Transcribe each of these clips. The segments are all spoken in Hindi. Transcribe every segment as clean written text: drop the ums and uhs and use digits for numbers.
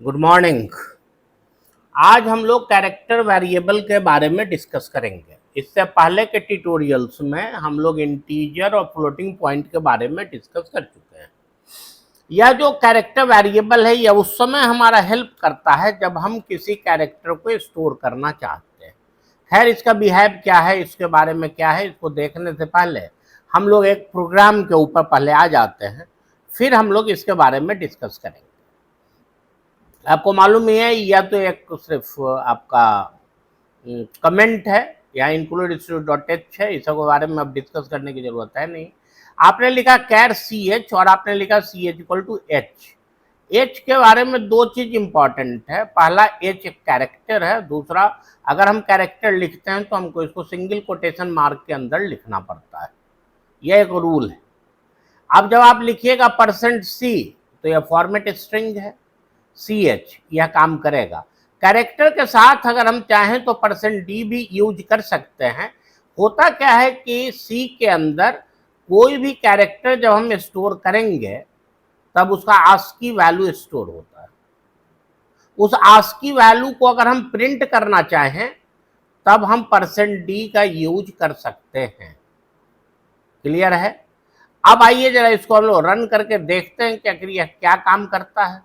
Good morning. आज हम लोग कैरेक्टर वेरिएबल के बारे में डिस्कस करेंगे। इससे पहले के ट्यूटोरियल्स में हम लोग इंटीजर और फ्लोटिंग पॉइंट के बारे में डिस्कस कर चुके हैं। यह जो कैरेक्टर वेरिएबल है यह उस समय हमारा हेल्प करता है जब हम किसी कैरेक्टर को स्टोर करना चाहते हैं। खैर, इसका बिहेव क्या है, इसके बारे में क्या है, इसको देखने से पहले हम लोग एक प्रोग्राम के ऊपर पहले आ जाते हैं, फिर हम लोग इसके बारे में डिस्कस करेंगे। आपको मालूम ही है, या तो एक सिर्फ आपका कमेंट है या इंक्लूड .h है, इसके बारे में अब डिस्कस करने की जरूरत है नहीं। आपने लिखा कैर ch और आपने लिखा ch equal to h। h के बारे में दो चीज इंपॉर्टेंट है। पहला, h एक कैरेक्टर है। दूसरा, अगर हम कैरेक्टर लिखते हैं तो हमको इसको सिंगल कोटेशन मार्क के अंदर लिखना पड़ता है। यह एक रूल है। अब जब आप लिखिएगा %c तो यह फॉर्मेट स्ट्रिंग है, ch यह काम करेगा। कैरेक्टर के साथ अगर हम चाहें तो %d भी यूज कर सकते हैं। होता क्या है कि C के अंदर कोई भी कैरेक्टर जब हम स्टोर करेंगे तब उसका आस्की वैल्यू स्टोर होता है। उस आस्की वैल्यू को अगर हम प्रिंट करना चाहें तब हम %d का यूज कर सकते हैं। क्लियर है? अब आइए जरा इसको हम लोग रन करके देखते हैं कि आखिर यह क्या काम करता है।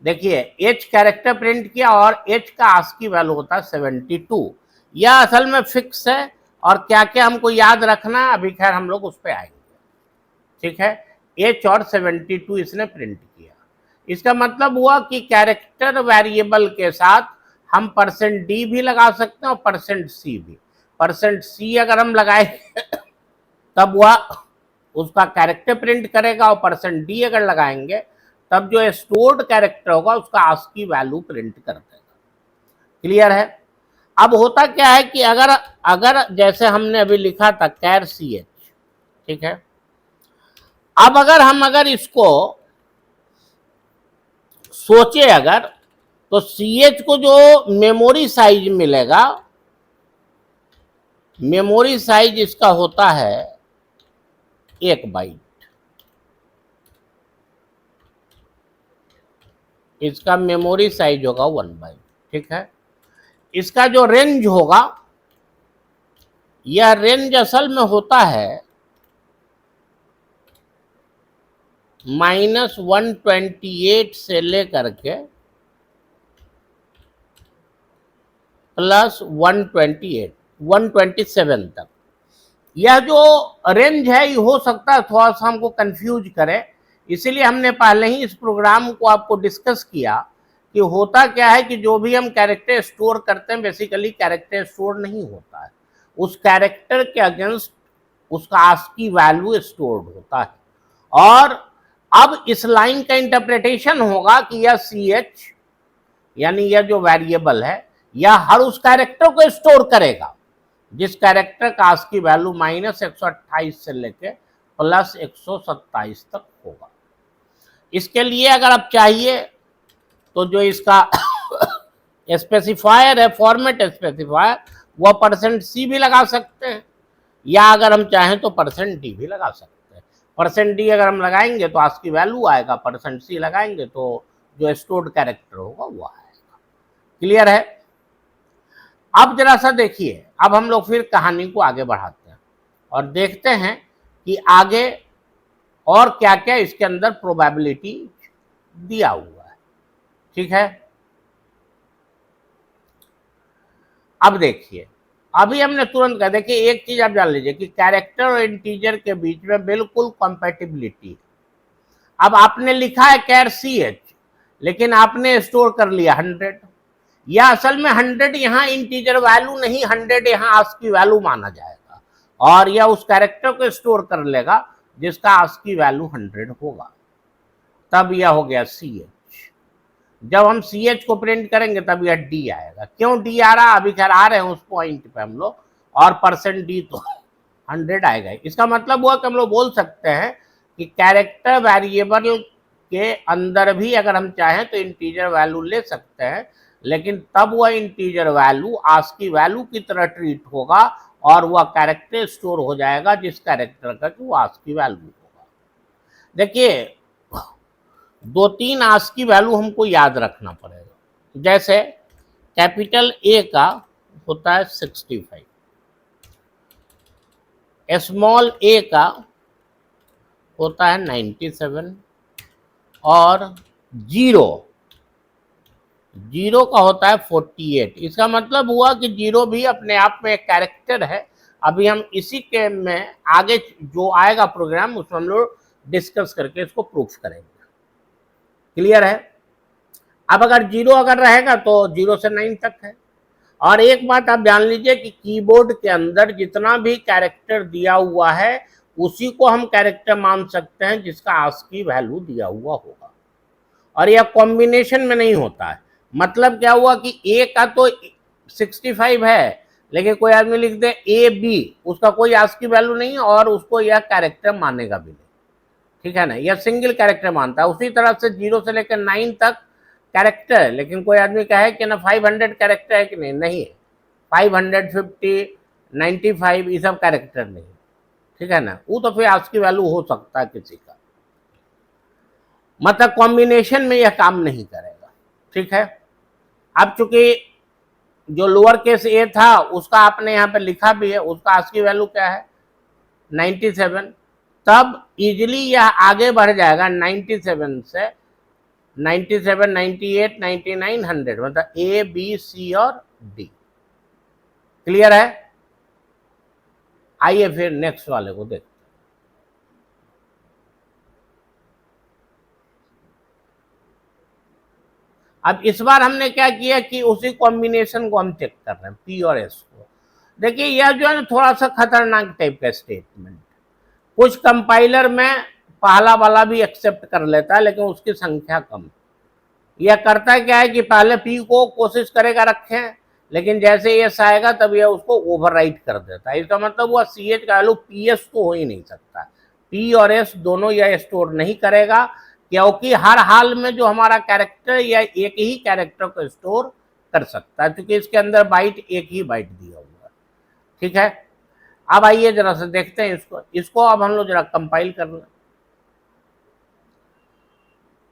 देखिए, h कैरेक्टर प्रिंट किया और h का आस्की वैल्यू होता है 72। यह असल में फिक्स है और क्या क्या हमको याद रखना है अभी खैर हम लोग उस पर आएंगे। ठीक है, h और 72 इसने प्रिंट किया। इसका मतलब हुआ कि कैरेक्टर वेरिएबल के साथ हम %d भी लगा सकते हैं और %c भी। %c अगर हम लगाएंगे तब वह उसका कैरेक्टर प्रिंट करेगा और %d अगर लगाएंगे तब जो स्टोर्ड कैरेक्टर होगा उसका आस्की वैल्यू प्रिंट कर देगा। क्लियर है? अब होता क्या है कि अगर जैसे हमने अभी लिखा था कैर ch, ठीक है, अब अगर इसको सोचे तो ch को जो मेमोरी साइज मिलेगा, मेमोरी साइज इसका होता है 1 बाइट। इसका मेमोरी साइज होगा 1 बाइट। ठीक है, इसका जो रेंज होगा, यह रेंज असल में होता है -128 से लेकर के +127 तक। यह जो रेंज है ये हो सकता है थोड़ा सा हमको कंफ्यूज करे, इसीलिए हमने पहले ही इस प्रोग्राम को आपको डिस्कस किया कि होता क्या है कि जो भी हम कैरेक्टर स्टोर करते हैं बेसिकली कैरेक्टर स्टोर नहीं होता है, उस कैरेक्टर के अगेंस्ट उसका आस्की वैल्यू स्टोर्ड होता है। और अब इस लाइन का इंटरप्रिटेशन होगा कि यह ch यानी यह जो वेरिएबल है यह हर उस कैरेक्टर को स्टोर करेगा जिस कैरेक्टर का आस्की वैल्यू -128 से लेके +127 तक होगा। इसके लिए अगर आप चाहिए तो जो इसका स्पेसिफायर है, फॉर्मेट स्पेसिफायर, वह %c भी लगा सकते हैं या अगर हम चाहें तो %d भी लगा सकते हैं। %d अगर हम लगाएंगे तो आस्की वैल्यू आएगा, %c लगाएंगे तो जो स्टोर्ड कैरेक्टर होगा वो आएगा। क्लियर है? अब जरा सा देखिए, अब हम लोग फिर कहानी को आगे बढ़ाते हैं और देखते हैं कि आगे और क्या क्या इसके अंदर प्रोबेबिलिटी दिया हुआ है। ठीक है, अब देखिए, अभी हमने तुरंत कहा, देखिए एक चीज आप जान लीजिए कि कैरेक्टर और इंटीजर के बीच में बिल्कुल कंपैटिबिलिटी है। अब आपने लिखा है कैर ch लेकिन आपने स्टोर कर लिया 100, या असल में 100 यहाँ इंटीजर वैल्यू नहीं, 100 यहाँ आस्की वैल्यू माना जाएगा और यह उस कैरेक्टर को स्टोर कर लेगा जिसका आस्की वैल्यू 100 होगा। तब यह हो गया ch। जब हम ch को प्रिंट करेंगे तब यह d आएगा। क्यों d आ रहा, अभी खैर आ रहे हैं उस पॉइंट पे हम लोग, और %d तो 100 आएगा। इसका मतलब हुआ कि हम लोग बोल सकते हैं कि कैरेक्टर वेरिएबल के अंदर भी अगर हम चाहें तो इंटीजर वैल्यू ले सकते हैं, लेकिन तब वह इंटीजर वैल्यू आस्की वैल्यू की तरह ट्रीट होगा और वह कैरेक्टर स्टोर हो जाएगा जिस कैरेक्टर का कि वो आस्की वैल्यू होगा। देखिए, दो तीन आस्की वैल्यू हमको याद रखना पड़ेगा। जैसे कैपिटल ए का होता है 65, स्मॉल ए का होता है 97 और जीरो का होता है 48। इसका मतलब हुआ कि जीरो भी अपने आप में एक कैरेक्टर है। अभी हम इसी के में आगे जो आएगा प्रोग्राम उसमें हम लोग डिस्कस करके इसको प्रूफ करेंगे। क्लियर है? अब अगर जीरो अगर रहेगा तो 0 से 9 तक है। और एक बात आप जान लीजिए कि कीबोर्ड के अंदर जितना भी कैरेक्टर दिया हुआ है उसी को हम कैरेक्टर मान सकते हैं जिसका आस्की वैल्यू दिया हुआ होगा। और यह कॉम्बिनेशन में नहीं होता है। मतलब क्या हुआ कि ए का तो 65 है, लेकिन कोई आदमी लिख दे ए बी, उसका कोई आस्की वैल्यू नहीं और उसको यह कैरेक्टर मानेगा भी नहीं। ठीक है ना, यह सिंगल कैरेक्टर मानता है। उसी तरह से 0 से लेकर 9 तक कैरेक्टर है, लेकिन कोई आदमी कहे कि ना 500 कैरेक्टर है कि नहीं, नहीं है। 550, 95 ये सब कैरेक्टर नहीं। ठीक है ना, वो तो फिर आस्की वैल्यू हो सकता है किसी का, मतलब कॉम्बिनेशन में यह काम नहीं करेगा। ठीक है, अब चूंकि जो लोअर केस ए था उसका आपने यहाँ पे लिखा भी है, उसका आस्की वैल्यू क्या है 97, तब इजिली यह आगे बढ़ जाएगा 97 से 97, 98, 99, 100, मतलब ए बी सी और डी। क्लियर है? आइए फिर नेक्स्ट वाले को देखते हैं। अब इस बार हमने क्या किया कि उसी कॉम्बिनेशन को हम चेक कर रहे हैं, पी और एस को। देखिए यह जो है ना थोड़ा सा खतरनाक टाइप का स्टेटमेंट, कुछ कंपाइलर में पहला वाला भी एक्सेप्ट कर लेता है लेकिन उसकी संख्या कम। यह करता क्या है कि पहले पी को कोशिश करेगा रखें, लेकिन जैसे एस आएगा तब यह उसको ओवरराइट कर देता है। इसका मतलब हुआ सी एच का वैल्यू पी एस तो हो ही नहीं सकता, पी और एस दोनों यह स्टोर नहीं करेगा, क्योंकि हर हाल में जो हमारा कैरेक्टर या एक ही कैरेक्टर को स्टोर कर सकता है, क्योंकि इसके अंदर बाइट एक ही बाइट दिया हुआ है। ठीक है, अब आइए जरा से देखते हैं इसको अब हम लोग जरा कंपाइल कर लें।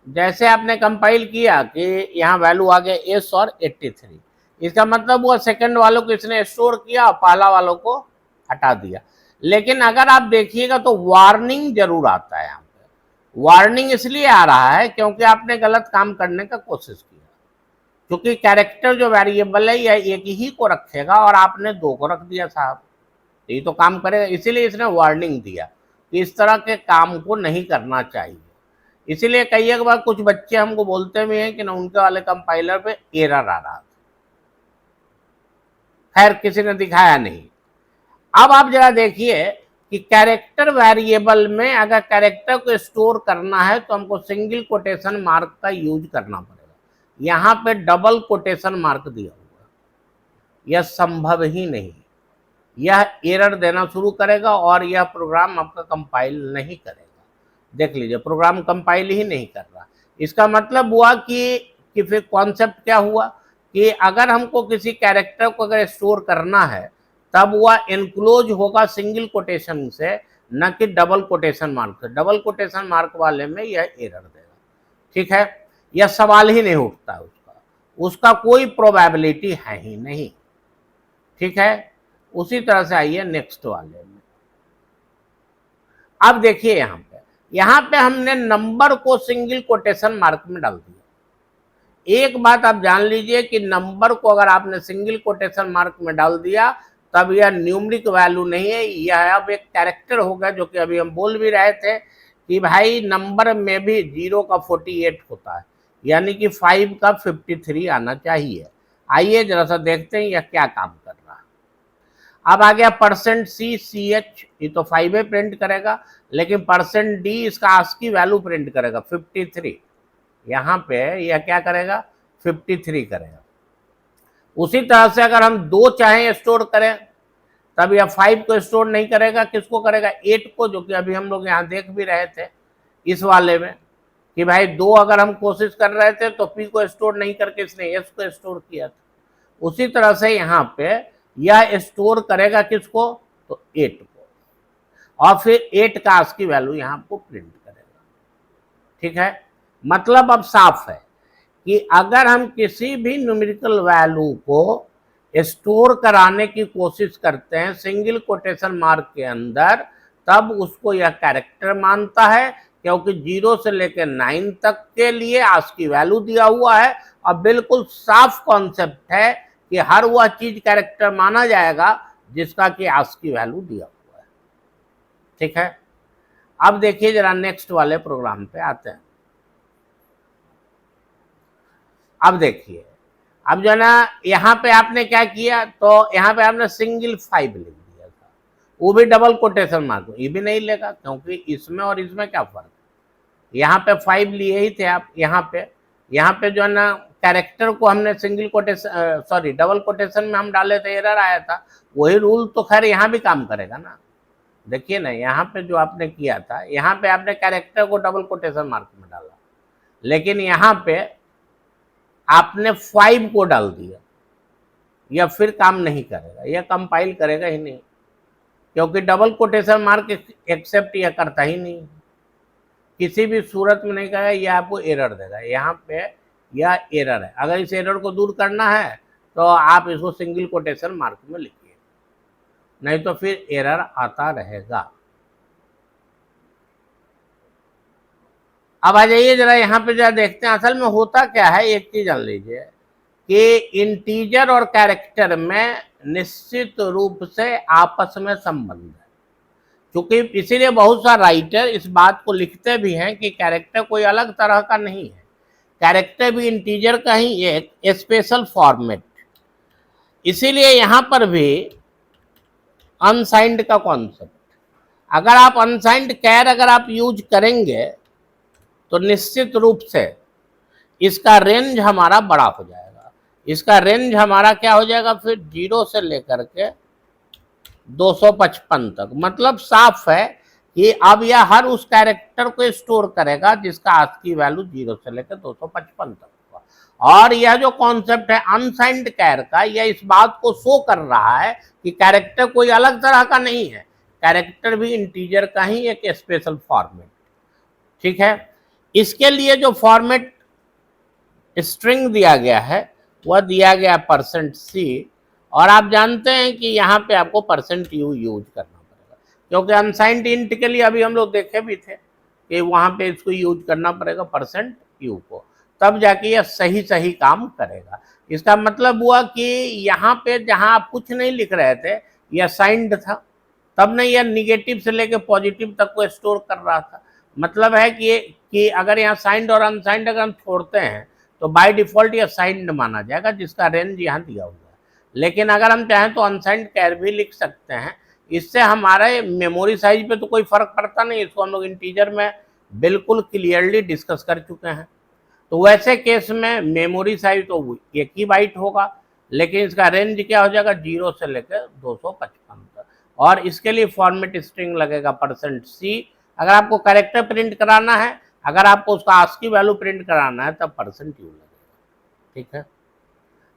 जैसे आपने कंपाइल किया कि यहाँ वैल्यू आ गया एस और 83, इसका मतलब हुआ सेकंड वालों को इसने स्टोर किया, पहला वालों को हटा दिया। लेकिन अगर आप देखिएगा तो वार्निंग जरूर आता है यहाँ पे। वार्निंग इसलिए आ रहा है क्योंकि आपने गलत काम करने का कोशिश किया, क्योंकि कैरेक्टर जो वेरिएबल है यह एक ही को रखेगा और आपने दो को रख दिया साहब, ये तो काम करेगा। इसीलिए इसने वार्निंग दिया कि इस तरह के काम को नहीं करना चाहिए। इसीलिए कई एक बार कुछ बच्चे हमको बोलते भी हैं कि ना उनके वाले कंपाइलर पे एरर आ रहा था, खैर किसी ने दिखाया नहीं। अब आप जरा देखिए कि कैरेक्टर वेरिएबल में अगर कैरेक्टर को स्टोर करना है तो हमको सिंगल कोटेशन मार्क का यूज करना पड़ेगा। यहाँ पे डबल कोटेशन मार्क दिया हुआ, यह संभव ही नहीं, यह एरर देना शुरू करेगा और यह प्रोग्राम आपका कंपाइल नहीं करेगा। देख लीजिए प्रोग्राम कंपाइल ही नहीं कर रहा। इसका मतलब हुआ कि फिर कॉन्सेप्ट क्या हुआ कि अगर हमको किसी कैरेक्टर को अगर स्टोर करना है तब वह एनक्लोज होगा सिंगल कोटेशन से, न कि डबल कोटेशन मार्क से। डबल कोटेशन मार्क वाले में यह एरर देगा। ठीक है, यह सवाल ही नहीं उठता, उसका कोई प्रोबेबिलिटी है ही नहीं। ठीक है, उसी तरह से आइए नेक्स्ट वाले में। अब देखिए यहाँ पे हमने नंबर को सिंगल कोटेशन मार्क में डाल दिया। एक बात आप जान लीजिए कि नंबर को अगर आपने सिंगल कोटेशन मार्क में डाल दिया तब यह न्यूमरिक वैल्यू नहीं है, यह अब एक कैरेक्टर होगा। जो कि अभी हम बोल भी रहे थे कि भाई नंबर में भी 0 का 48 होता है, यानी कि 5 का 53 आना चाहिए। आइए जरा सा देखते हैं यह क्या काम कर रहा है। अब आ गया %CCH, ये तो 5 प्रिंट करेगा, लेकिन %D इसका आस्की वैल्यू प्रिंट करेगा 53। यहाँ पे यह क्या करेगा 53 करेगा। उसी तरह से अगर हम 2 चाहें स्टोर करें तब यह 5 को स्टोर नहीं करेगा, किसको करेगा 8 को, जो कि अभी हम लोग यहाँ देख भी रहे थे इस वाले में कि भाई 2 अगर हम कोशिश कर रहे थे तो P को स्टोर नहीं करके इसने S को स्टोर किया था। उसी तरह से यहाँ पे यह स्टोर करेगा किसको, तो 8 को, और फिर 8 का आस्की वैल्यू यहाँ आपको प्रिंट करेगा। ठीक है, मतलब अब साफ है कि अगर हम किसी भी न्यूमेरिकल वैल्यू को स्टोर कराने की कोशिश करते हैं सिंगल कोटेशन मार्क के अंदर, तब उसको यह कैरेक्टर मानता है, क्योंकि 0 से लेकर 9 तक के लिए आस्की वैल्यू दिया हुआ है। और बिल्कुल साफ कॉन्सेप्ट है कि हर वह चीज कैरेक्टर माना जाएगा जिसका कि आस्की वैल्यू दिया हुआ है। ठीक है, अब देखिए जरा नेक्स्ट वाले प्रोग्राम पे आते हैं। अब देखिए, अब जो है ना यहाँ पे आपने क्या किया, तो यहाँ पे आपने सिंगल 5 लिख दिया था, वो भी डबल कोटेशन मार्क, ये भी नहीं लेगा क्योंकि इसमें और इसमें क्या फर्क है। यहाँ पे 5 लिए ही थे आप, यहाँ पे जो है ना कैरेक्टर को हमने single quotation sorry double quotation में हम डाले थे, एरर आया था। वही रूल तो खैर यहाँ भी काम करेगा ना। देखिए ना, यहाँ पे जो आपने किया था, यहाँ पे आपने कैरेक्टर को डबल कोटेशन मार्क में डाला, लेकिन यहाँ पे आपने 5 को डाल दिया, या फिर काम नहीं करेगा, यह कंपाइल करेगा ही नहीं, क्योंकि डबल कोटेशन मार्क एक्सेप्ट यह करता ही नहीं, किसी भी सूरत में नहीं करेगा, यह आपको एरर देगा। यहाँ पे यह एरर है, अगर इस एरर को दूर करना है तो आप इसको सिंगल कोटेशन मार्क में लिखिए, नहीं तो फिर एरर आता रहेगा। अब आ जाइए जरा यहाँ पे जरा देखते हैं असल में होता क्या है। एक चीज जान लीजिए कि इंटीजर और कैरेक्टर में निश्चित रूप से आपस में संबंध है, क्योंकि इसीलिए बहुत सा राइटर इस बात को लिखते भी हैं कि कैरेक्टर कोई अलग तरह का नहीं है, कैरेक्टर भी इंटीजर का ही एक स्पेशल फॉर्मेट। इसीलिए यहाँ पर भी अनसाइंड का कॉन्सेप्ट, अगर आप अनसाइंड कैर अगर आप यूज करेंगे तो निश्चित रूप से इसका रेंज हमारा बड़ा हो जाएगा। इसका रेंज हमारा क्या हो जाएगा फिर 0 से लेकर के 255 तक। मतलब साफ है कि अब यह हर उस कैरेक्टर को स्टोर करेगा जिसका आस्की वैल्यू 0 से लेकर 255 तक होगा। और यह जो कॉन्सेप्ट है अनसाइंड कैर का, यह इस बात को शो कर रहा है कि कैरेक्टर कोई अलग तरह का नहीं है, कैरेक्टर भी इंटीजर का ही एक स्पेशल फॉर्मेट। ठीक है, इसके लिए जो फॉर्मेट स्ट्रिंग दिया गया है वह दिया गया %c, और आप जानते हैं कि यहाँ पे आपको %u यूज करना पड़ेगा, क्योंकि अनसाइंड इंट के लिए अभी हम लोग देखे भी थे कि वहाँ पे इसको यूज करना पड़ेगा %u को, तब जाके यह सही काम करेगा। इसका मतलब हुआ कि यहाँ पे जहाँ आप कुछ नहीं लिख रहे थे यह साइंड था, तब नहीं यह निगेटिव से लेकर पॉजिटिव तक को स्टोर कर रहा था। मतलब है कि अगर यहाँ साइंड और अनसाइंड अगर हम छोड़ते हैं तो बाय डिफॉल्ट यह साइंड माना जाएगा जिसका रेंज यहाँ दिया हुआ है। लेकिन अगर हम चाहें तो अनसाइंड कैर भी लिख सकते हैं, इससे हमारे मेमोरी साइज पे तो कोई फर्क पड़ता नहीं। इसको हम लोग इंटीजर में बिल्कुल क्लियरली डिस्कस कर चुके हैं। तो वैसे केस में मेमोरी साइज तो 1 ही बाइट होगा, लेकिन इसका रेंज क्या हो जाएगा 0 से लेकर 255 तक, और इसके लिए फॉर्मेट स्ट्रिंग लगेगा %c। अगर आपको कैरेक्टर प्रिंट कराना है, अगर आपको उसका आस्की वैल्यू प्रिंट कराना है तब %u लगेगा। ठीक है,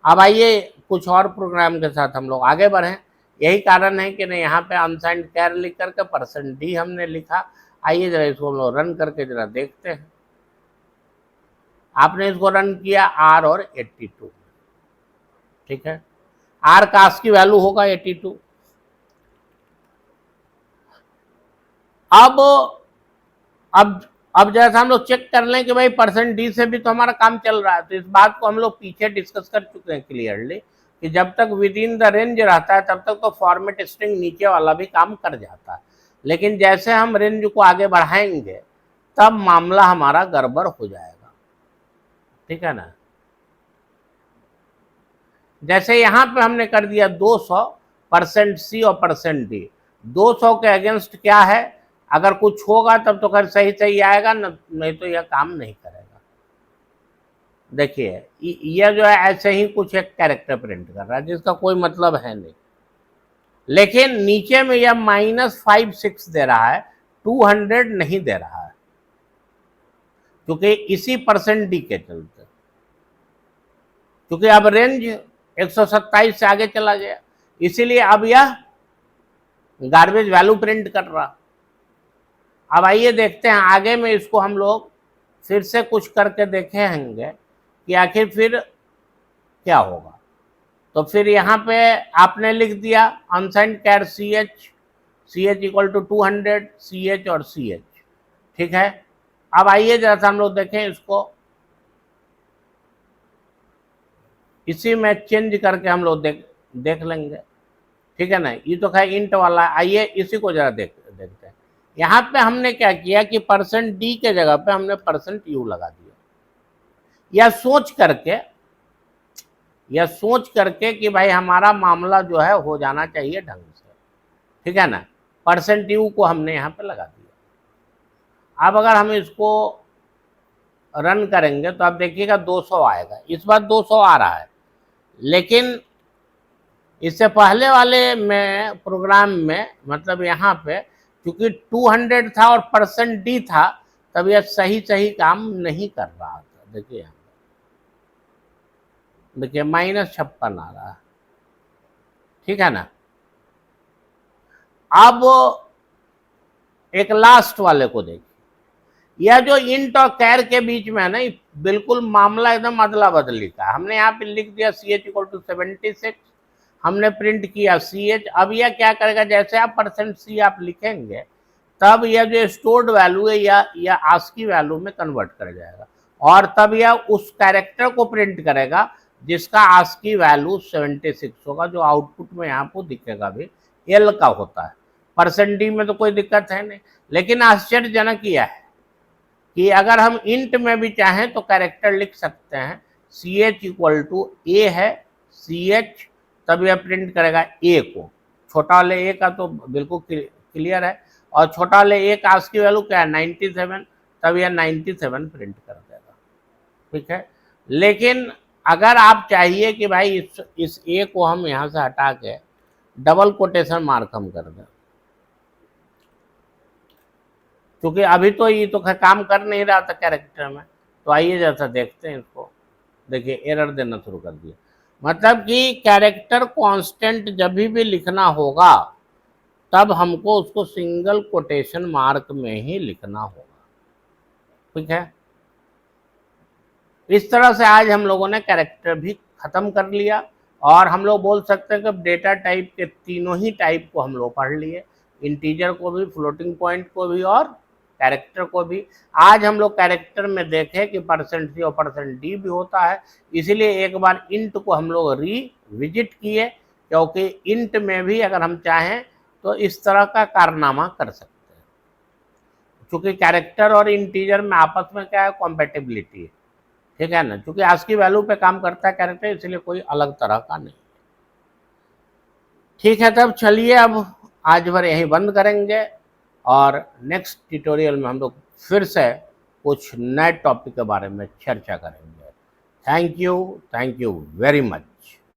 अब आइए कुछ और प्रोग्राम के साथ हम लोग आगे बढ़ें। यही कारण है कि नहीं यहाँ पे अनसाइंड कैर लिख करके %d हमने लिखा। आइए जरा इसको हम लोग रन करके जरा देखते हैं। आपने इसको रन किया R और 82, ठीक है, R का आस्की वैल्यू होगा 82। अब जैसा हम लोग चेक कर लें कि भाई %d से भी तो हमारा काम चल रहा है, तो इस बात को हम लोग पीछे डिस्कस कर चुके हैं क्लियरली कि जब तक विद इन द रेंज रहता है तब तक तो फॉर्मेट स्ट्रिंग नीचे वाला भी काम कर जाता है, लेकिन जैसे हम रेंज को आगे बढ़ाएंगे तब मामला हमारा गड़बड़ हो जाएगा। ठीक है ना, जैसे यहाँ पे हमने कर दिया 200 %c और %d। 200 के अगेंस्ट क्या है, अगर कुछ होगा तब तो खैर सही आएगा, नहीं तो यह काम नहीं करेगा। देखिए यह जो है ऐसे ही कुछ एक कैरेक्टर प्रिंट कर रहा है जिसका कोई मतलब है नहीं, लेकिन नीचे में यह -56 दे रहा है, 200 नहीं दे रहा है, क्योंकि इसी %d के चलते, क्योंकि अब रेंज 127 से आगे चला गया, इसीलिए अब यह गार्बेज वैल्यू प्रिंट कर रहा। अब आइए देखते हैं आगे में इसको हम लोग फिर से कुछ करके देखे होंगे कि आखिर फिर क्या होगा। तो फिर यहाँ पे आपने लिख दिया अनसाइंड कैर c h equal to 200 c h और सी एच, ठीक है। अब आइए जरा सा हम लोग देखें इसको, इसी में चेंज करके हम लोग देख लेंगे, ठीक है ना। ये तो खैर इंट वाला, आइए इसी को जरा देखते हैं। यहाँ पे हमने क्या किया कि परसेंट डी के जगह पे हमने परसेंट यू लगा दिया, या सोच करके कि भाई हमारा मामला जो है हो जाना चाहिए ढंग से, ठीक है ना। परसेंट यू को हमने यहाँ पे लगा दिया। अब अगर हम इसको रन करेंगे तो आप देखिएगा 200 आएगा, इस बार 200 आ रहा है। लेकिन इससे पहले वाले में प्रोग्राम में, मतलब यहाँ पे क्योंकि 200 था और परसेंट डी था, तब यह सही काम नहीं कर रहा था। देखिए यहाँ देखिए -56 आ रहा है, ठीक है ना। अब एक लास्ट वाले को देखिए, यह जो इंट और कैर के बीच में है ना, बिल्कुल मामला एकदम अदला बदली का। हमने यहाँ पे लिख दिया सी एच इक्वल टू 76, हमने प्रिंट किया सी एच। अब यह क्या करेगा, जैसे आप परसेंट सी आप लिखेंगे तब यह जो स्टोर्ड वैल्यू है या आस्की वैल्यू में कन्वर्ट कर जाएगा, और तब यह उस कैरेक्टर को प्रिंट करेगा जिसका आस्की वैल्यू 76 होगा, जो आउटपुट में यहाँ पर दिखेगा भी एल का होता है। परसेंट डी में तो कोई दिक्कत है नहीं। लेकिन आश्चर्यजनक यह है कि अगर हम इंट में भी चाहें तो कैरेक्टर लिख सकते हैं, सी एच इक्वल टू ए है सी एच, तब यह प्रिंट करेगा ए को। छोटा वाले ए का तो बिल्कुल क्लियर है, और छोटा वाले ए का आस्की वैल्यू क्या है 97, तब यह 97 प्रिंट कर देगा, ठीक है। लेकिन अगर आप चाहिए कि भाई इस ए को हम यहाँ से हटा के डबल कोटेशन मार्क हम कर दें, क्योंकि अभी तो ये तो काम कर नहीं रहा था कैरेक्टर में, तो आइए जैसा देखते हैं इसको। देखिए एरर देना शुरू कर दिया, मतलब कि कैरेक्टर कांस्टेंट जब भी लिखना होगा तब हमको उसको सिंगल कोटेशन मार्क में ही लिखना होगा, ठीक है। इस तरह से आज हम लोगों ने कैरेक्टर भी खत्म कर लिया, और हम लोग बोल सकते हैं कि डेटा टाइप के तीनों ही टाइप को हम लोग पढ़ लिए, इंटीजर को भी, फ्लोटिंग पॉइंट को भी और कैरेक्टर को भी। आज हम लोग कैरेक्टर में देखें कि परसेंट सी और परसेंट डी भी होता है, इसीलिए एक बार इंट को हम लोग रिविजिट किए, क्योंकि इंट में भी अगर हम चाहें तो इस तरह का कारनामा कर सकते हैं, क्योंकि कैरेक्टर और इंटीजर में आपस में क्या है, कॉम्पेटिबिलिटी है, ठीक है ना। क्योंकि आस्की वैल्यू पे काम करता है कैरेक्टर, इसलिए कोई अलग तरह का नहीं, ठीक है। तब चलिए अब आज भर यहीं बंद करेंगे, और नेक्स्ट ट्यूटोरियल में हम लोग फिर से कुछ नए टॉपिक के बारे में चर्चा करेंगे। Thank you very much.